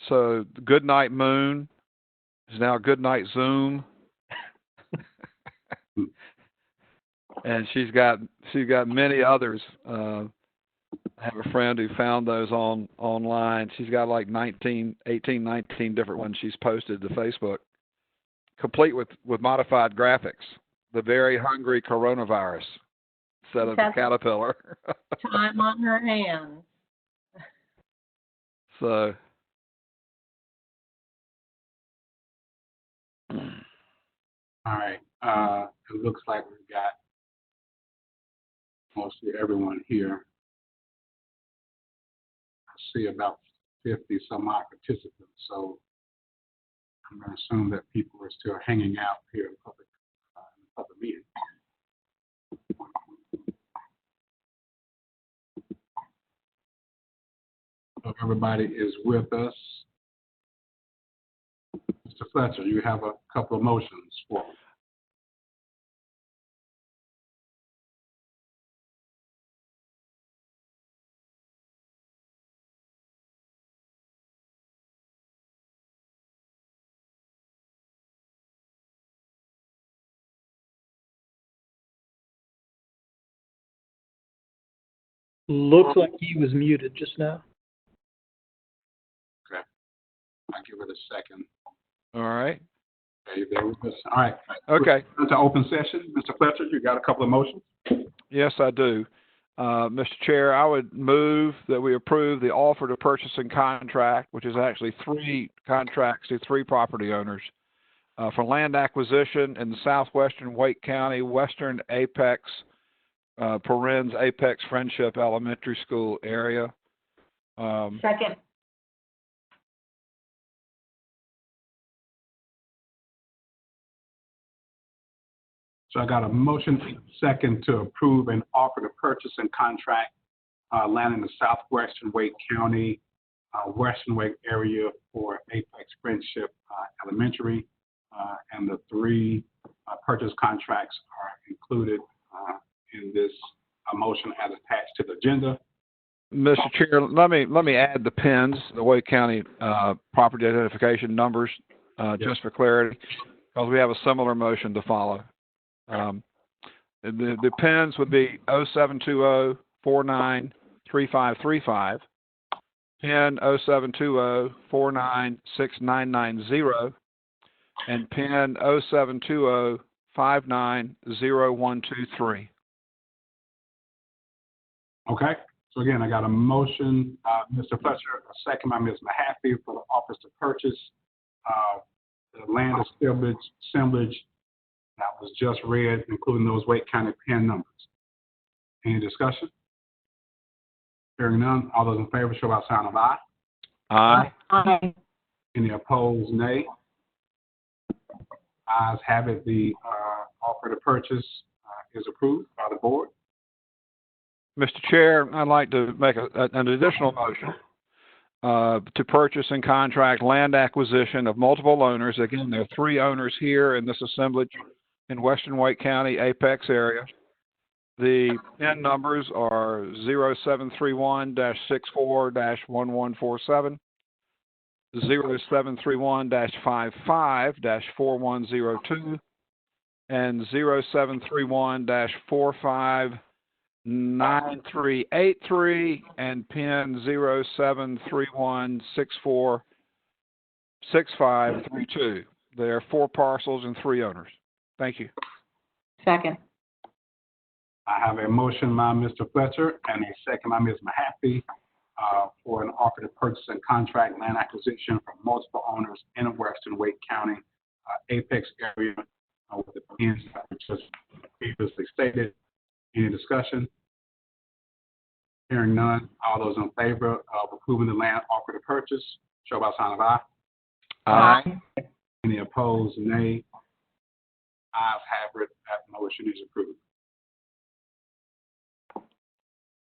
So, Goodnight Moon is now Goodnight Zoom. And she's got many others. I have a friend who found those online. She's got like 19 different ones she's posted to Facebook, complete with modified graphics. The very hungry coronavirus instead of the caterpillar.
Time on her hands.
So.
All right. It looks like we've got mostly everyone here. I see about 50 some odd participants, so I'm going to assume that people are still hanging out here in public meeting. So everybody is with us. Mr. Fletcher, you have a couple of motions for me.
Looks like he was muted just now.
Okay. I'll give it a second.
All right.
Okay, there we go. All right.
Okay.
Into open session. Mr. Fletcher, you got a couple of motions?
Yes, I do. Mr. Chair, I would move that we approve the offer to purchase and contract, which is actually 3 contracts to 3 property owners for land acquisition in the southwestern Wake County, Western Apex, Apex Friendship Elementary School area.
Second.
So I got a motion second to approve an offer to purchase and contract land in the southwestern Wake County, Western Wake area for Apex Friendship Elementary, and the 3 purchase contracts are included in this motion as attached to the agenda.
Mr. Chair, let me add the PINs, the Wake County property identification numbers, just for clarity, because we have a similar motion to follow. The PINs would be 0720-493535, PIN 0720-496990, and PIN 0720-590123.
Okay. So again, I got a motion, Mr. Fletcher, a second by Ms. Mahaffey for the office to purchase the land assemblage that was just read, including those Wake County PIN numbers. Any discussion? Hearing none, all those in favor show by sign of aye.
Aye.
Aye.
Any opposed, nay. Ayes have it, the offer to purchase is approved by the board.
Mr. Chair, I'd like to make an additional motion to purchase and contract land acquisition of multiple owners. Again, there are 3 owners here in this assemblage in Western Wake County, Apex area. The PIN numbers are 0731-64-1147, 0731-55-4102, and 0731-459383, and PIN 0731-646532. There are 4 parcels and 3 owners. Thank you.
Second.
I have a motion by Mr. Fletcher and a second by Ms. Mahaffey for an offer to purchase and contract land acquisition from multiple owners in Western Wake County, Apex area, with the plans that were just previously stated. Any discussion? Hearing none, all those in favor of approving the land offer to purchase, show by sign of aye.
Aye.
Any opposed, nay. Ayes have it, that motion is approved.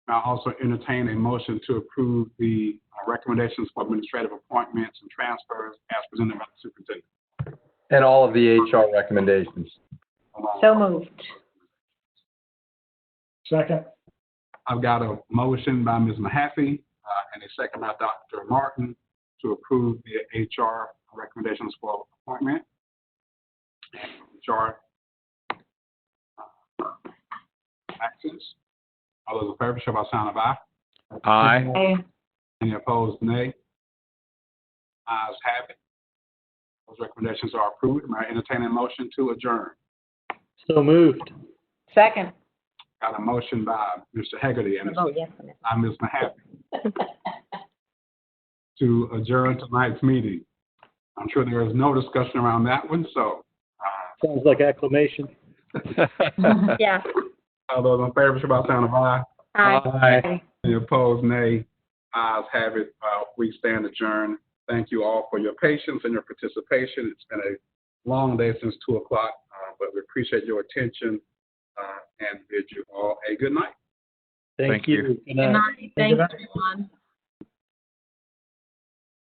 I'll also entertain a motion to approve the recommendations for administrative appointments and transfers as presented by the superintendent.
And all of the HR recommendations.
So moved.
Second.
I've got a motion by Ms. Mahaffey and a second by Dr. Martin to approve the HR recommendations for appointment. HR actions. All those in favor, show by sign of aye.
Aye.
Any opposed, nay. Ayes have it. Those recommendations are approved. May I entertain a motion to adjourn?
So moved.
Second.
Got a motion by Mr. Hegarty and
Oh, yes.
by Ms. Mahaffey to adjourn tonight's meeting. I'm sure there is no discussion around that one, so.
Sounds like acclamation.
Yeah.
All those in favor, show by sign of aye.
Aye.
Any opposed, nay. Ayes have it. We stand adjourned. Thank you all for your patience and your participation. It's been a long day since 2 o'clock, but we appreciate your attention and bid you all a good night.
Thank you.
Good night. Thanks, everyone.